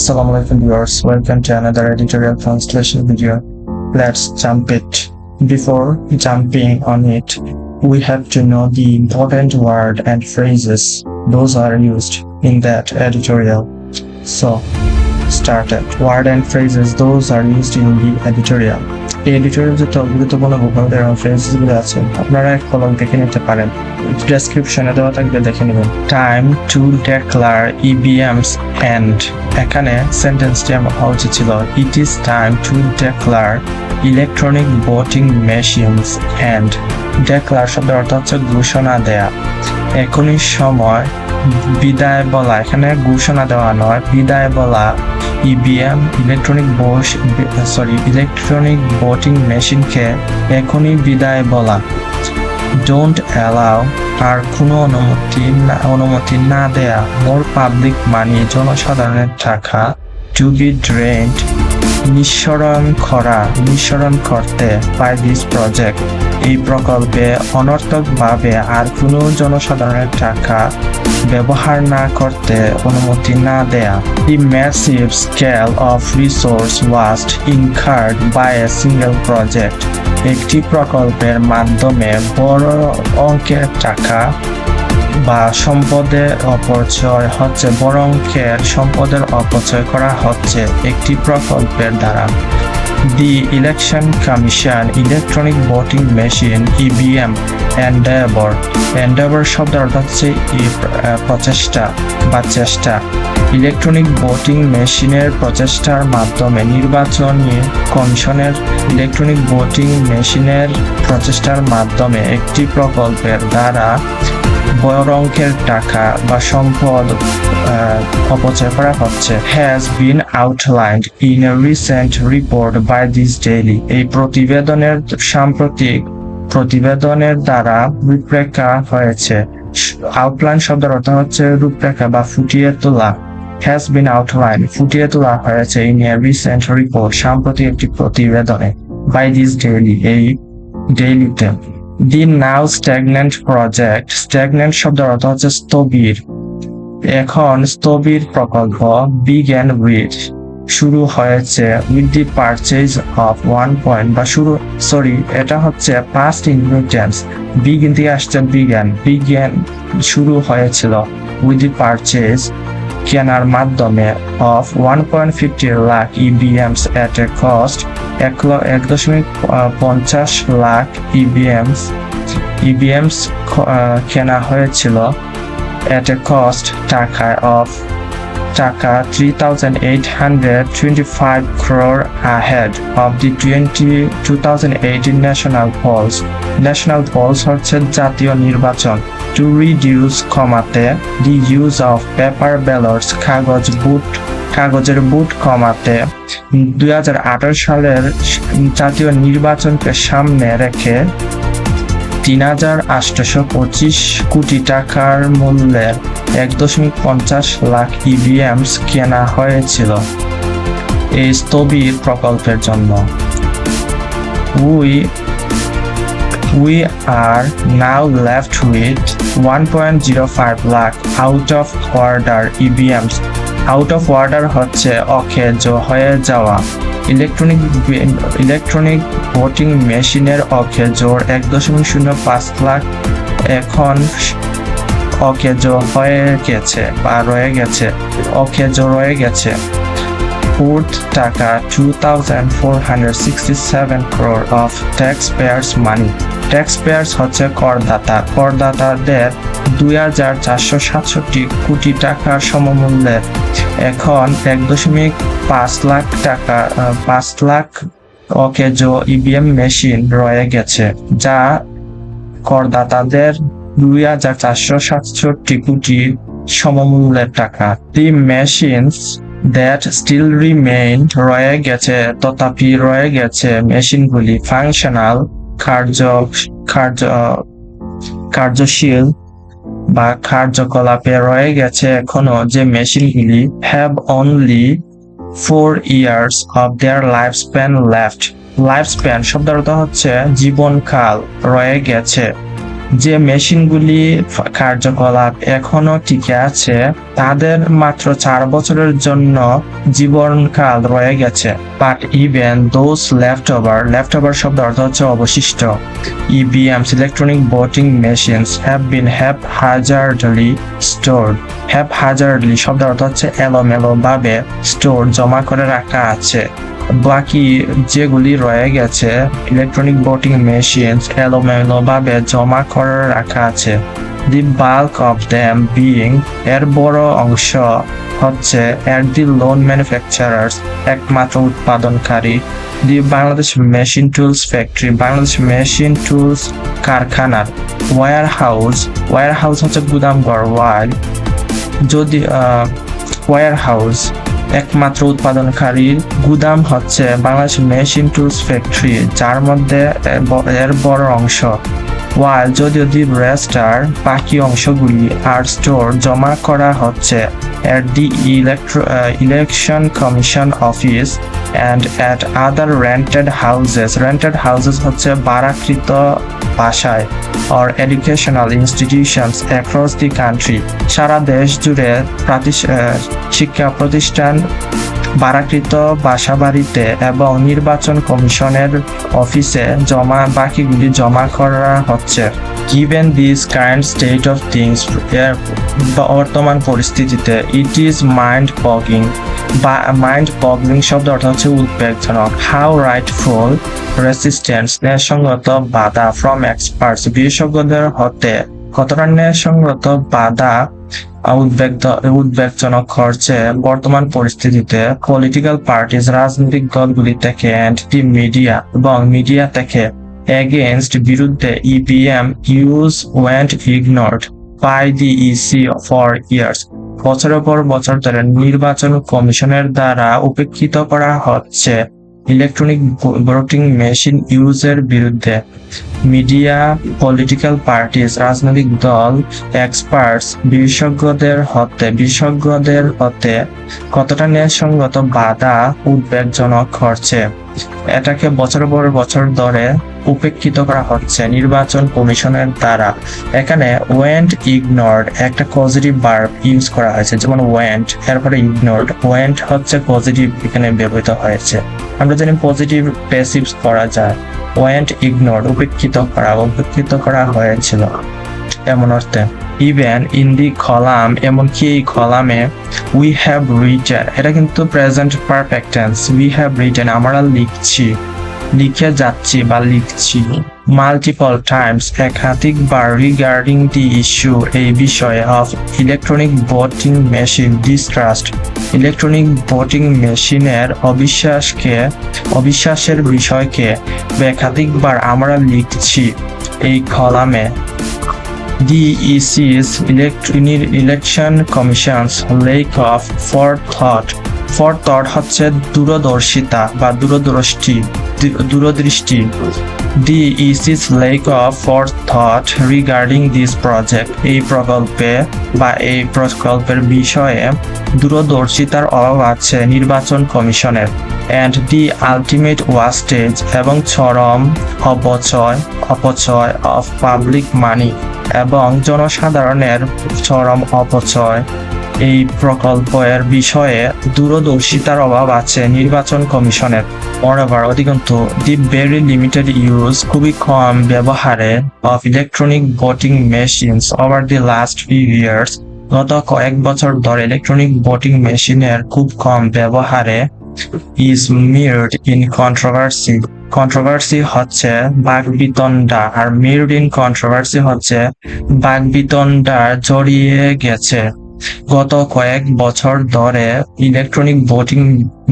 Assalamualaikum viewers, welcome to another editorial translation video. Let's jump it. Before jumping on it, we have to know the important word and phrases those are used in that editorial. So, started. Word and phrases those are used in the editorial. এই editorial যত গুরুত্বপূর্ণ vocabulary এবং ফ্রেজগুলো আছে আপনারা এক কলম দেখে নিতে পারেন, ডেসক্রিপশনে দেওয়া থাকবে দেখে নেবেন। Time to declare EVMs end, এখানে সেন্টেন্সটি আমার হওয়া উচিত ছিল it is time to declare electronic voting machines end. Declare শব্দের অর্থ হচ্ছে ঘোষণা দেয়া। এখনই সময় বিদায় বলা, এখানে ঘোষণা দেওয়া নয়, বিদায় বলা ইবিএম ইলেকট্রনিক ভোটিং মেশিনকে এখনই বিদায় বলা। ডোন্ট অ্যালাউ, আর কোনো অনুমতি না দেয়া মোর পাবলিক মানি, জনসাধারণের টাকা টু বি ড্রেন্ড, নিঃসরণ করতে বাই দিস প্রজেক্ট, এই প্রকল্পে অনর্থকভাবে আর কোনো জনসাধারণের টাকা ব্যবহার না করতে অনুমতি না দেয়া। The massive scale of resource waste incurred by a single project, একটি প্রকল্পের মাধ্যমে বড় অঙ্কের টাকা বা সম্পদের অপচয় হচ্ছে, বড় অঙ্কের সম্পদের অপচয় করা হচ্ছে একটি প্রকল্পের দ্বারা। The Election Commission Electronic Voting Machine EVM Endeavor শব্দের অর্থ হচ্ছে প্রচেষ্টা বা চেষ্টা। ইলেকট্রনিক ভোটিং মেশিনের প্রচেষ্টার মাধ্যমে নির্বাচনী কমিশনের ইলেকট্রনিক ভোটিং মেশিনের প্রচেষ্টার মাধ্যমে একটি প্রকল্পের দ্বারা বড় অঙ্কের টাকা বা সম্পদ অপচয় করা হচ্ছে। Has been outlined in a recent report by this daily, এই সাম্প্রতিক প্রতিবেদনের দ্বারা রূপরেখা হয়েছে। আউটলাইন শব্দের অর্থ হচ্ছে রূপরেখা বা ফুটিয়ে তোলা। Has been outlined, ফুটিয়ে তোলা হয়েছে in a recent report, সাম্প্রতিক একটি প্রতিবেদনে, by this daily, এই ডেইলিতে। The now stagnant project, stagnant শব্দের অর্থ হচ্ছে স্থবির। এখন স্থবির প্রকল্প began with, শুরু হয়েছে with the purchase of 1 point, বা এটা হচ্ছে past inheritance, begin থেকে আসছে began শুরু হয়েছিল with the purchase কেনার মাধ্যমে of 1.50 lakh EBMs at a cost, 1.50 lakh EBMs কেনা হয়েছিল at a cost টাকা 3,825 crore ahead of the 2018 national polls. National polls হচ্ছে জাতীয় নির্বাচন। To reduce, কমাতে, the use of paper ballots, কাগজের বুট কমাতে 2018 সালের জাতীয় নির্বাচনকে সামনে রেখে 3,825 কোটি টাকার মূল্যের 1.50 লাখ EVMs কেনা হয়েছিল এই স্থবির প্রকল্পের জন্য। We are now left with 1.05 lakh out of order EVMs. Out of order হচ্ছে অকেজ হয়ে যাওয়া। ইলেকট্রনিক ভোটিং মেশিনের অকেজোর 1.05 লাখ এখন অকেজ হয়ে গেছে বা অকেজ রয়ে গেছে। Put টাকা 2,467 crore of taxpayers money. Taxpayers হচ্ছে করদাতাদের 2,467 কোটি টাকার সমমূল্যের এখন 1.5 লাখ টাকা 5 লাখ অকেজ ইভিএম মেশিন রয়ে গেছে, যা করদাতাদের 2,467 কোটি সমমূল্যের টাকা। The machines that still remain, তথাপি রয়ে গেছে মেশিনগুলি ফাংশনাল, কার্যশীল বা কার্যকলাপে রয়ে গেছে এখনো যে মেশিনগুলি have only 4 years of their lifespan left. Life span শব্দের অর্থ হচ্ছে জীবনকাল রয়ে গেছে, যে মেশিনগুলি কার্যকলাপ এখনো টিকে আছে তাদের মাত্র 4 বছরের জন্য জীবনকাল রয়ে গেছে। But even those left over শব্দ অর্থ হচ্ছে অবশিষ্ট, EVMs electronic voting machines have been haphazardly stored. Haphazardly শব্দ অর্থ হচ্ছে এলোমেলো ভাবে স্টোর জমা করে রাখা আছে। বাকি যেগুলি রয়ে গেছে ইলেকট্রনিক ভোটিং মেশিনস এলোমেলো ভাবে জমা করে রাখা আছে। দি বাল্ক অফ দেম বিইং এর বড় অংশ হচ্ছে এর দি লোন ম্যানুফ্যাকচারার্স একমাত্র উৎপাদনকারী। The Bangladesh machine tools factory Bangladesh machine tools কারখানার। ওয়্যার হাউস হচ্ছে গুদামঘর। যদি ওয়্যার হাউস একমাত্র উৎপাদনকারী, গুদাম হচ্ছে বাংলাদেশ মেশিন টুলস ফ্যাক্টরি যার মধ্যে এর বড় অংশ। যদিও দি রেস্টার বাকি অংশগুলি আর স্টোর জমা করা হচ্ছে at the election commission office and at other rented houses হচ্ছে ভাড়াকৃত বাসায় or educational institutions across the country সারা দেশ জুড়ে শিক্ষা প্রতিষ্ঠান ভাড়াকৃত বাসাবাড়িতে এবং নির্বাচন কমিশনের অফিসে বাকিগুলি জমা করা হচ্ছে। Given this current state of things বর্তমান পরিস্থিতিতে it is mind-boggling শব্দ অর্থ হচ্ছে উদ্বেগজনক। How rightful resistance ন্যায়সঙ্গত বাধা from experts বিশেষজ্ঞদের হতে কতটা ন্যায়সঙ্গত বাধা উদ্বেগজনক হচ্ছে বর্তমান পরিস্থিতিতে পলিটিক্যাল পার্টিজ রাজনৈতিক দলগুলি থেকে and the media এবং মিডিয়া থেকে against বিরুদ্ধে EVM use went ignored by the EC for years বছরের পর বছর ধরে নির্বাচন কমিশনের দ্বারা উপেক্ষিত করা হচ্ছে ইলেকট্রনিক ভোটিং মেশিন ইউজের বিরুদ্ধে। মিডিয়া, পলিটিক্যাল পার্টিজ রাজনৈতিক দল, এক্সপার্টস বিশেষজ্ঞদের হতে কতটা ন্যায়সঙ্গত বাধা উদ্বেগজনক হচ্ছে এটাকে বছরের পর বছর ধরে উপেক্ষিত করা হচ্ছে নির্বাচন কমিশনের দ্বারা। এখানে ওয়েন্ট ইগনোরড একটা পজিটিভ ভার্ব ইউজ করা হয়েছে, যেমন ওয়েন্ট এরপরে ইগনোরড। ওয়েন্ট হচ্ছে পজিটিভ এখানে ব্যবহৃত হয়েছে। আমরা জানি পজিটিভ প্যাসিভস করা যায়। ওয়েন্ট ইগনোরড উপেক্ষিত করা হয়েছিল এমন অর্থে। ইভেন ইন দি কলাম এমনকি এই কলামে উই হ্যাভ রিটেন এটা কিন্তু present perfect tense. We have written আমরা লিখে যাচ্ছি বা লিখছি মাল্টিপল টাইমস একাধিকবার রিগার্ডিং দি ইস্যু এই বিষয়ে of electronic voting machine distrust electronic voting মেশিনের অবিশ্বাসের বিষয়কে একাধিকবার আমরা লিখছি এই কলামে। The EC's election commission's lack of forethought হচ্ছে দূরদর্শিতা বা দূরদৃষ্টি। The EC's lack of forethought regarding this project এই প্রকল্পের বিষয়ে দূরদর্শিতার অভাব আছে নির্বাচন কমিশনের। and the ultimate wastage এবং চরম অপচয় of public money এবং জনসাধারণের চরম অপচয় এই প্রকল্পের বিষয়ে দূরদর্শিতার অভাব আছে নির্বাচন কমিশনের। Moreover, অধিকন্তু the very limited use খুবই কম ব্যবহারে of electronic voting machines over the last few years গত কয়েক বছর ধরে ইলেকট্রনিক ভোটিং মেশিনের খুব কম ব্যবহারে is mired in controversy হচ্ছে বাকবিতণ্ডা আর mired in controversy হচ্ছে বাকবিতণ্ডা জড়িয়ে গেছে গত কয়েক বছর ধরে ইলেকট্রনিক ভোটিং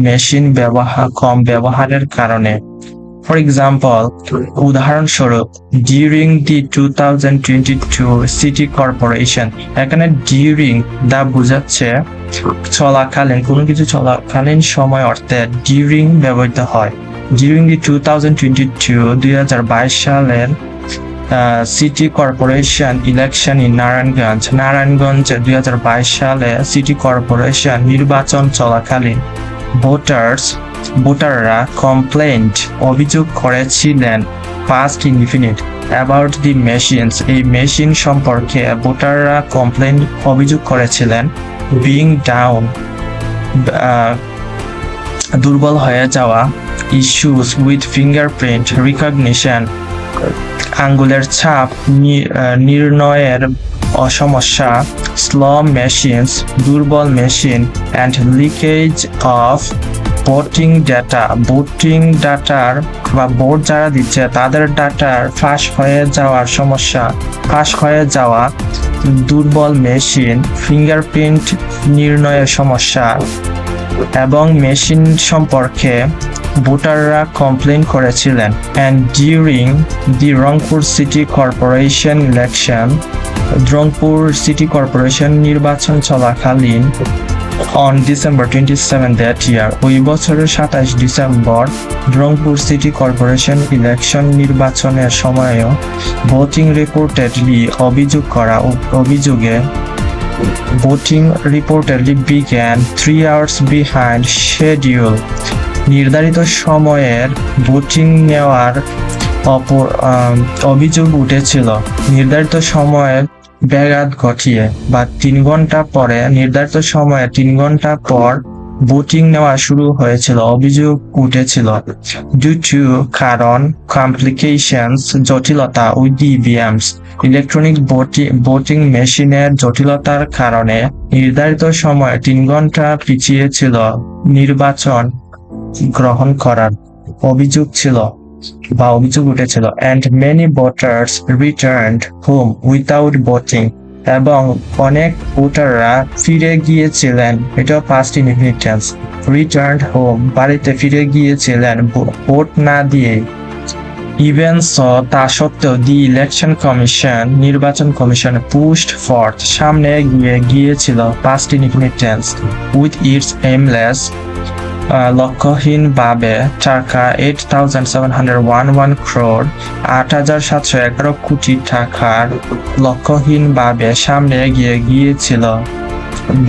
মেশিন কম ব্যবহারের কারণে। ফর এক্সাম্পল উদাহরণস্বরূপ ডিউরিং দি 2022 সিটি কর্পোরেশন এখানে ডিউরিং দা বোঝাচ্ছে চলাকালীন কোনো কিছু চলাকালীন সময় অর্থে ডিউরিং ব্যবহৃত হয়। ডিউরিং দি 2022 সালের সিটি কর্পোরেশন ইলেকশন ইন নারায়ণগঞ্জে 2022 সালে সিটি কর্পোরেশন নির্বাচন চলাকালীন ভোটাররা কমপ্লেন্ট অভিযোগ করেছিলেন past indefinite about the machines, এই মেশিন সম্পর্কে ভোটাররা অভিযোগ করেছিলেন। বিং ডাউন, দুর্বল হয়ে যাওয়া। ইস্যুস উইথ ফিঙ্গারপ্রিন্ট রিকগনিশন, আঙ্গুলের ছাপ নির্ণয়ের সমস্যা। স্লো মেশিনস, দুর্বল machine. And leakage of voting ডাটার বা ভোট যারা দিচ্ছে তাদের ডাটার ফাঁস হয়ে যাওয়ার সমস্যা, ফাঁস হয়ে যাওয়া। দুর্বল মেশিন, ফিঙ্গারপ্রিন্ট নির্ণয়ের সমস্যা এবং মেশিন সম্পর্কে ভোটাররা কমপ্লেন করেছিলেন। And during the Rangpur city corporation election, Rangpur city corporation নির্বাচন চলাকালীন on December 27 that year, ওই বছরের 27 December Rangpur city corporation election নির্বাচনের সময়ও ভোটিং অভিযোগে voting reportedly began 3 hours behind schedule. নির্ধারিত সময়ের ভোটিং নেওয়ার অভিযোগ উঠেছিল। নির্ধারিত সময়ের ব্যাঘাত ঘটিয়ে বা 3 ঘন্টা পরে, নির্ধারিত সময়ে 3 ঘন্টা পর ভোটিং নেওয়া শুরু হয়েছিল, অভিযোগ উঠেছিল। ডিউ টু, কারণ, কমপ্লিকেশনস, জটিলতা with the EVMs, electronic voting মেশিনের জটিলতার কারণে নির্ধারিত সময়ে 3 ঘন্টা পিছিয়ে ছিল নির্বাচন গ্রহণ করার অভিযোগ উঠেছিল। And many voters returned home without voting, এবং অনেক ভোটাররা ফিরে গিয়েছিলেন, এটা past infinite, returned home, বাড়িতে ফিরে গিয়েছিলেন ভোট না দিয়ে। Even so, তা সত্ত্বেও the election commission, নির্বাচন কমিশন pushed forth, সামনে গিয়েছিল past infinite, with its aimless, লক্ষ্যহীনভাবে টাকা 8,711 crore, 8,711 কোটি টাকার লক্ষ্যহীনভাবে সামনে গিয়েছিল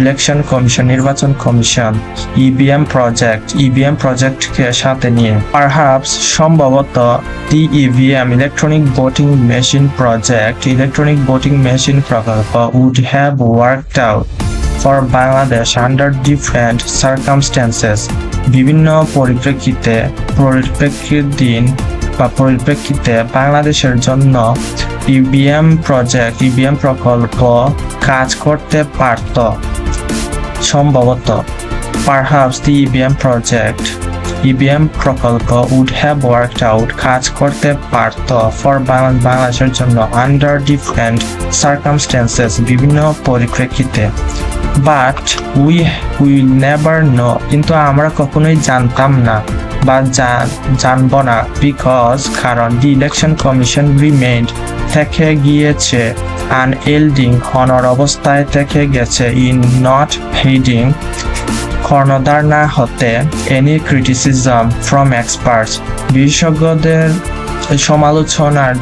ইলেকশন কমিশন, নির্বাচন কমিশন। ইভিএম প্রজেক্টকে সাথে নিয়ে। Perhaps, সম্ভবত, the EVM, electronic voting machine প্রকল্প would have worked out for Bangladesh under different circumstances, বিভিন্ন পরিপ্রেক্ষিতে বাংলাদেশের জন্য ইভিএম প্রকল্প কাজ করতে পারত। সম্ভবত, perhaps the EVM প্রকল্প would have worked out, কাজ করতে পারত for বাংলাদেশের জন্য under different circumstances, বিভিন্ন পরিপ্রেক্ষিতে। But we will never know, কিন্তু আমরা কখনোই জানতাম না বা জানব না, because, কারণ the election commission remained, থেকে গিয়েছে, unyielding, অনড় অবস্থায় থেকে গেছে, in not heeding, কর্ণধার না হতে, any criticism from experts, বিশেষজ্ঞদের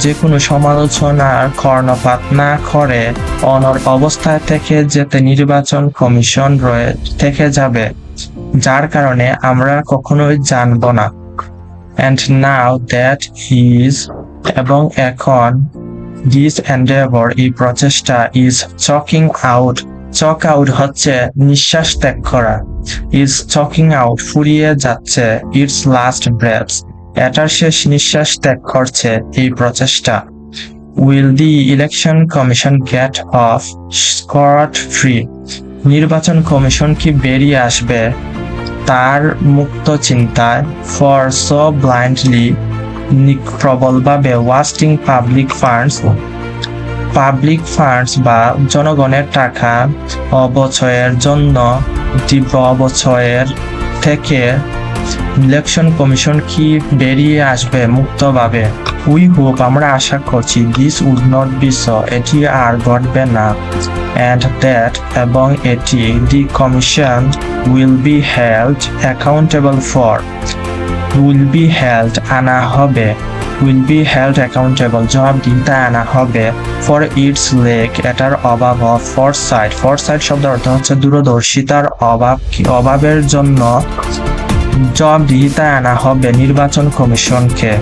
যে কোনো সমালোচনার কর্ণপাত না করে অনড় অবস্থায় থেকে যেতে নির্বাচন কমিশন থেকে যাবে, যার কারণে আমরা কখনোই জানব না। And now that is, এবং এখন, this endeavor, এই প্রচেষ্টা, is choking out হচ্ছে নিঃশ্বাস ত্যাগ করা, is choking out, ফুরিয়ে যাচ্ছে, its last breaths, এটার শেষ নিঃশ্বাস ত্যাগ করছে এই প্রচেষ্টা। Will the election commission get off scot-free, নির্বাচন কমিশন কি বেরিয়ে আসবে তার মুক্ত চিন্তায়? For so blindly, প্রবলভাবে, wasting public funds বা জনগণের টাকা অপচয়ের জন্য, তীব্র অপচয়ের থেকে ইলেকশন কমিশন কি বেরিয়ে আসবে মুক্তভাবে? We hope, আমরা আশা করছি, this would not be so, এটি আর ঘটবে না, and that, এবং এটি, the commission will be held accountable for, জবাবদিহিতা আনা হবে, for its lack, এটার অভাব, of foresight শব্দের অর্থ হচ্ছে দূরদর্শিতার অভাবের জন্য জবাবদিহিতা আনা হবে নির্বাচন কমিশনকে।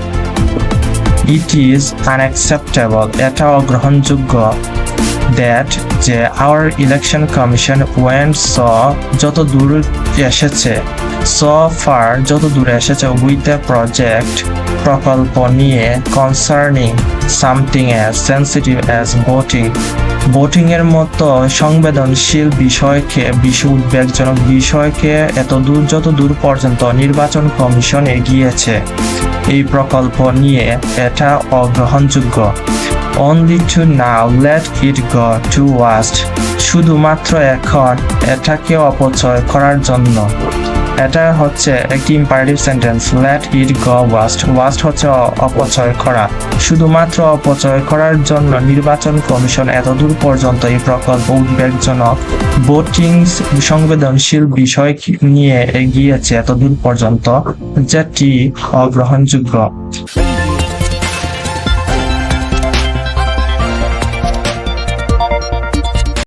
ইট ইজ আনএক্সেপ্টেবল, এটা অগ্রহণযোগ্য। দ্যাট, যে আওয়ার ইলেকশন কমিশন ওয়েন্ট যত দূর এসেছে, ফার যত দূর এসেছে, উইথ দ্য প্রজেক্ট প্রকল্প নিয়ে, concerning something as sensitive as voting এর মতো সংবেদনশীল বিষয়কে, উদ্বেগজনক বিষয়কে যত দূর পর্যন্ত নির্বাচন কমিশন এগিয়েছে এই প্রকল্প নিয়ে, এটা অগ্রহণযোগ্য। Only to now let it go to waste, শুধুমাত্র এখন এটাকে অপচয় করার জন্য। এটা হচ্ছে একটি imperative sentence. let it go waste হচ্ছে অপচয় করা। শুধুমাত্র অপচয় করার জন্য নির্বাচন কমিশন এতদূর পর্যন্ত এই প্রকল্প উদ্বেগজনক ভোটিং সংবেদনশীল বিষয় নিয়ে এগিয়েছে এতদূর পর্যন্ত, যেটি অগ্রহণযোগ্য।